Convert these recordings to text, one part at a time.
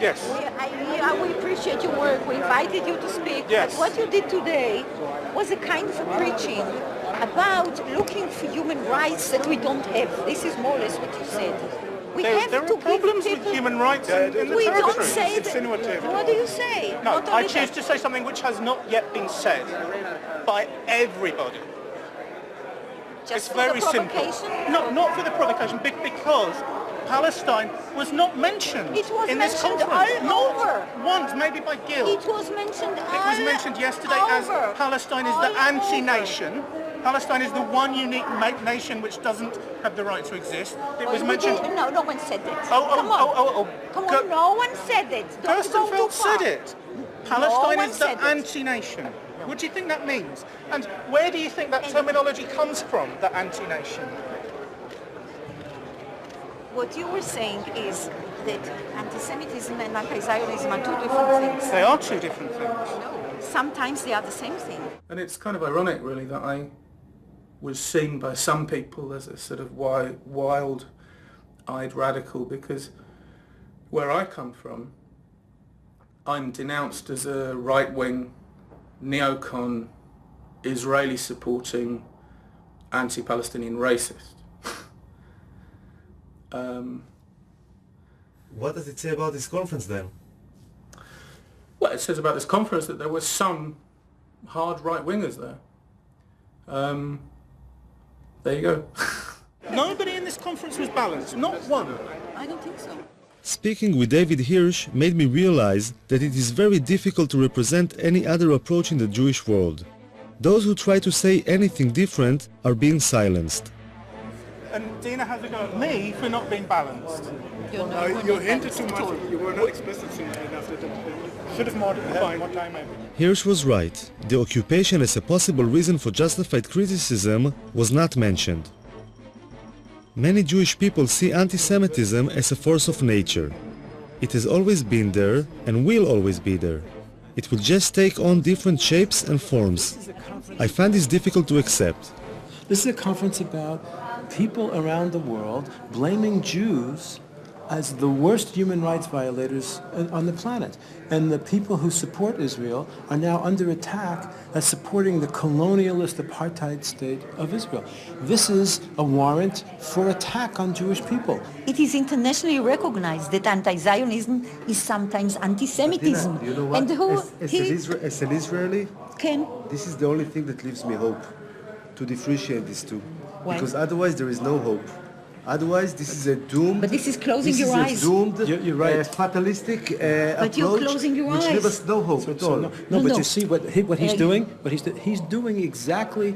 Yes. We appreciate your work. We invited you to speak. Yes. But what you did today was a kind of a preaching about looking for human rights that we don't have. This is more or less what you said. There are problems with human rights in the we territory. don't say that. What do you say? No, Not I only choose that. to say something which has not yet been said by everybody. Just It's for very the simple. provocation? Not for the provocation, because Palestine was not mentioned It was in this mentioned conference. all Not over. once, maybe by Gil. It was mentioned It was mentioned yesterday as over. Palestine is the All anti-nation. Palestine is the one unique nation which doesn't have the right to exist. It was mentioned... No, no one said that. Come on, no one said it. Don't go too Gerstenfeld far. said it. Palestine one is the said it. anti-nation. What do you think that means? And where do you think that terminology comes from, the anti-nation? What you were saying is that anti-Semitism and anti-Zionism are two different things. They are two different things. No, sometimes they are the same thing. And it's kind of ironic, really, that I was seen by some people as a sort of wild-eyed radical, because where I come from, I'm denounced as a right-wing, neocon, Israeli-supporting, anti-Palestinian racist. What does it say about this conference then? Well, it says about this conference that there were some hard right-wingers there. There you go. Nobody in this conference was balanced, not one. I don't think so. Speaking with David Hirsch made me realize that it is very difficult to represent any other approach in the Jewish world. Those who try to say anything different are being silenced. And Dina has a go at me for not being balanced. You hinted too much. You were not explicit enough. Should have modified what time maybe. Hirsch was right. The occupation as a possible reason for justified criticism was not mentioned. Many Jewish people see anti-Semitism as a force of nature. It has always been there and will always be there. It will just take on different shapes and forms. I find this difficult to accept. This is a conference about people around the world blaming Jews as the worst human rights violators on the planet. And the people who support Israel are now under attack as supporting the colonialist apartheid state of Israel. This is a warrant for attack on Jewish people. It is internationally recognized that anti-Zionism is sometimes anti-Semitism. You know what? And who As an Israeli, can... this is the only thing that leaves me hope, to differentiate these two. Why? Because otherwise there is no hope. Otherwise, this is a doomed... But this is closing this your is eyes. A doomed, You're right. fatalistic But you're approach, closing your which eyes. gives us no hope at all. No, but no. you see what he's doing? He's doing exactly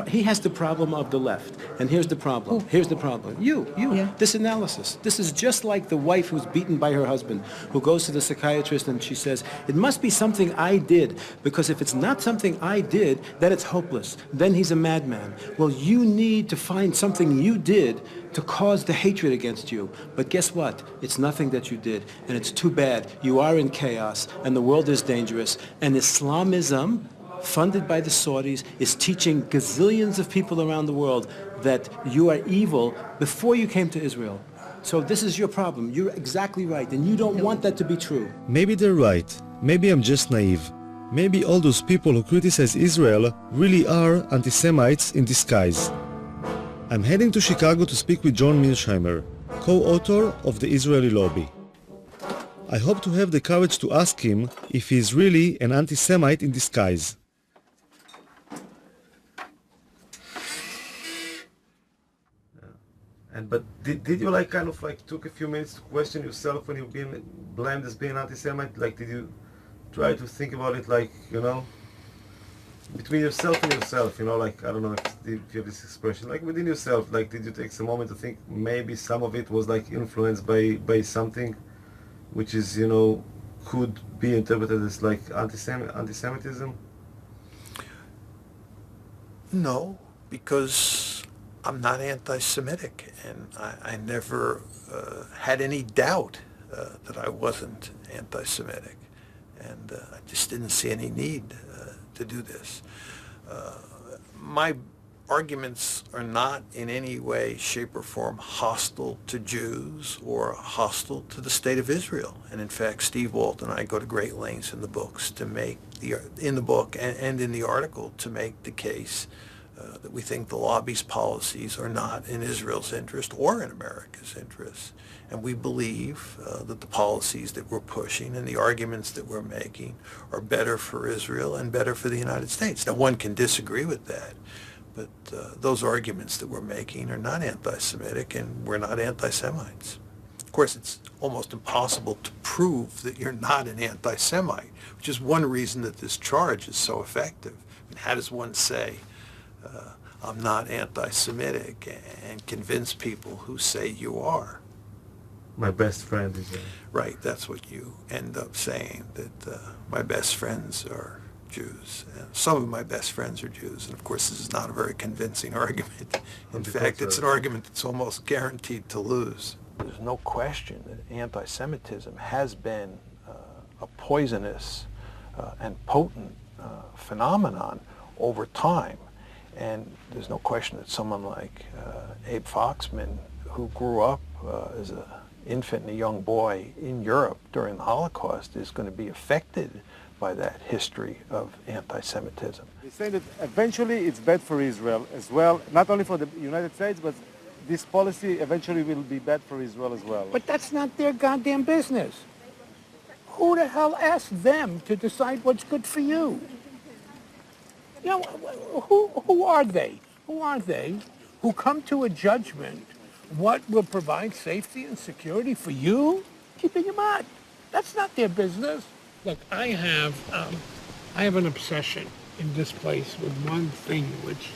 he has the problem of the left. And here's the problem. Here's the problem. You. Yeah. This analysis. This is just like the wife who's beaten by her husband, who goes to the psychiatrist and she says, it must be something I did, because if it's not something I did, then it's hopeless. Then he's a madman. Well, you need to find something you did to cause the hatred against you. But guess what? It's nothing that you did, and it's too bad. You are in chaos, and the world is dangerous, and Islamism, funded by the Saudis, is teaching gazillions of people around the world that you are evil before you came to Israel. So this is your problem. You're exactly right, and you don't want that to be true. Maybe they're right. Maybe I'm just naive. Maybe all those people who criticize Israel really are anti-Semites in disguise. I'm heading to Chicago to speak with John Mearsheimer, co-author of the Israeli Lobby. I hope to have the courage to ask him if he is really an anti-Semite in disguise. But did you kind of took a few minutes to question yourself when you've been blamed as being anti-Semite? Did you try to think about it between yourself and yourself, I don't know if you have this expression, within yourself, did you take some moment to think maybe some of it was influenced by something which is, could be interpreted as anti-Semitism? No, because I'm not anti-Semitic, and I never had any doubt that I wasn't anti-Semitic, and I just didn't see any need to do this. My arguments are not in any way, shape, or form hostile to Jews or hostile to the state of Israel. And in fact, Steve Walt and I go to great lengths in the books to make in the book and in the article to make the case that we think the lobby's policies are not in Israel's interest or in America's interest. And we believe that the policies that we're pushing and the arguments that we're making are better for Israel and better for the United States. Now, one can disagree with that, but those arguments that we're making are not anti-Semitic, and we're not anti-Semites. Of course, it's almost impossible to prove that you're not an anti-Semite, which is one reason that this charge is so effective. I mean, how does one say, I'm not anti-Semitic, and convince people who say you are? My best friend is Right, that's what you end up saying, that my best friends are Jews. And some of my best friends are Jews, and of course this is not a very convincing argument. In fact, it's an argument that's almost guaranteed to lose. There's no question that anti-Semitism has been a poisonous and potent phenomenon over time. And there's no question that someone like Abe Foxman, who grew up as an infant and a young boy in Europe during the Holocaust, is going to be affected by that history of anti-Semitism. They say that eventually it's bad for Israel as well, not only for the United States, but this policy eventually will be bad for Israel as well. But that's not their goddamn business. Who the hell asked them to decide what's good for you? You know, who are they? Who are they who come to a judgment what will provide safety and security for you? Keep in your mind. That's not their business. Look, I have an obsession in this place with one thing, which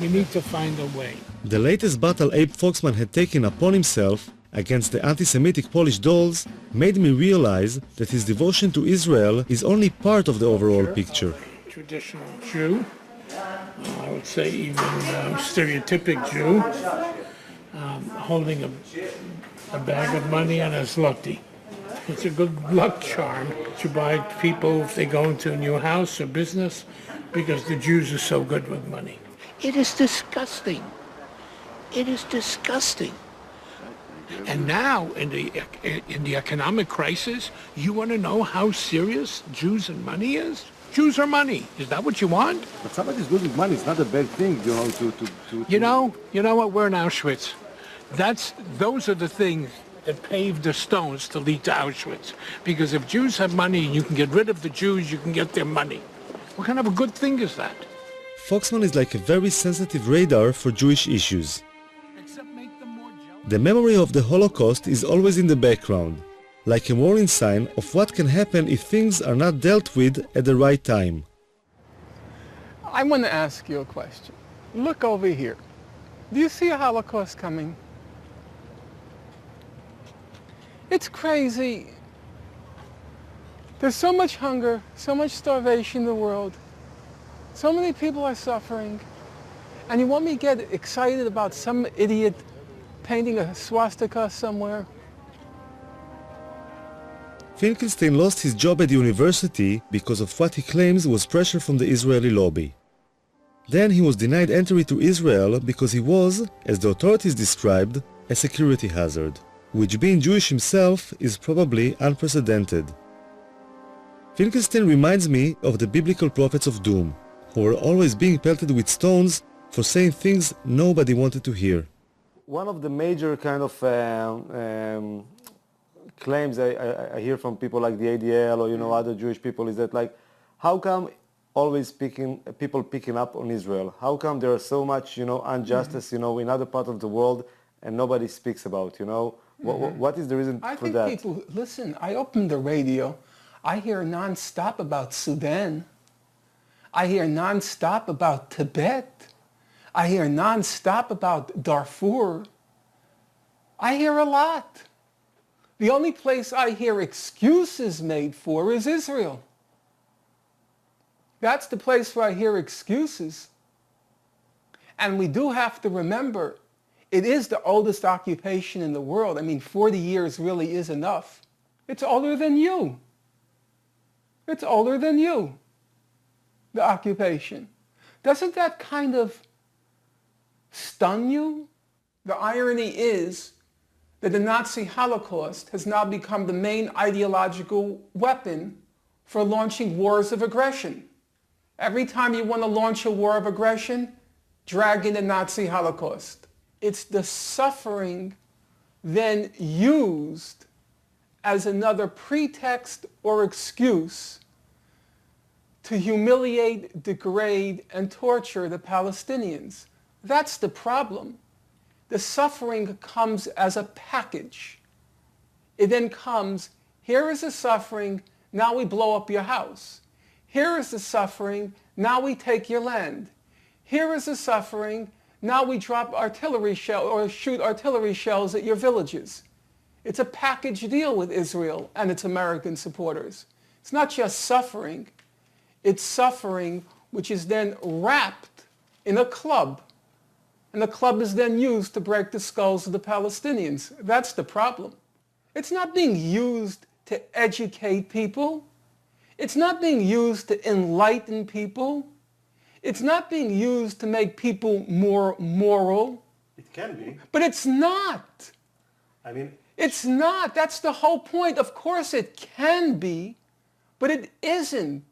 we need to find a way. The latest battle Abe Foxman had taken upon himself against the anti-Semitic Polish dolls made me realize that his devotion to Israel is only part of the overall picture. Traditional Jew, I would say even stereotypic Jew, holding a bag of money and a zloty. It's a good luck charm to buy people if they go into a new house or business because the Jews are so good with money. It is disgusting. It is disgusting. And now, in the economic crisis, you want to know how serious Jews and money is? Jews are money. Is that what you want? But somebody's good with money. It's not a bad thing, you know, You know what? We're in Auschwitz. Those are the things that paved the stones to lead to Auschwitz. Because if Jews have money and you can get rid of the Jews, you can get their money. What kind of a good thing is that? Foxman is like a very sensitive radar for Jewish issues. The memory of the Holocaust is always in the background, like a warning sign of what can happen if things are not dealt with at the right time. I want to ask you a question. Look over here. Do you see a Holocaust coming? It's crazy. There's so much hunger, so much starvation in the world. So many people are suffering. And you want me to get excited about some idiot painting a swastika somewhere? Finkelstein lost his job at the university because of what he claims was pressure from the Israeli lobby. Then he was denied entry to Israel because he was, as the authorities described, a security hazard, which being Jewish himself is probably unprecedented. Finkelstein reminds me of the biblical prophets of doom, who were always being pelted with stones for saying things nobody wanted to hear. One of the major kind of claims I hear from people like the ADL or, you know, other Jewish people is that, like, how come always people picking up on Israel? How come there are so much, you know, injustice, you know, in other parts of the world and nobody speaks about, you know? What is the reason for that? I think people, listen, I open the radio, I hear nonstop about Sudan. I hear nonstop about Tibet. I hear nonstop about Darfur. I hear a lot. The only place I hear excuses made for is Israel. That's the place where I hear excuses. And we do have to remember, it is the oldest occupation in the world. I mean, 40 years really is enough. It's older than you. It's older than you. the occupation. Doesn't that kind of stun you? The irony is that the Nazi Holocaust has now become the main ideological weapon for launching wars of aggression. Every time you want to launch a war of aggression, drag in the Nazi Holocaust. It's the suffering then used as another pretext or excuse to humiliate, degrade, and torture the Palestinians. That's the problem. The suffering comes as a package. It then comes, here is the suffering, now we blow up your house. Here is the suffering, now we take your land. Here is the suffering, now we drop artillery shell or shoot artillery shells at your villages. It's a package deal with Israel and its American supporters. It's not just suffering, it's suffering which is then wrapped in a club. And the club is then used to break the skulls of the Palestinians. That's the problem. It's not being used to educate people. It's not being used to enlighten people. It's not being used to make people more moral. It can be. But it's not. I mean, it's not. That's the whole point. Of course it can be, but it isn't.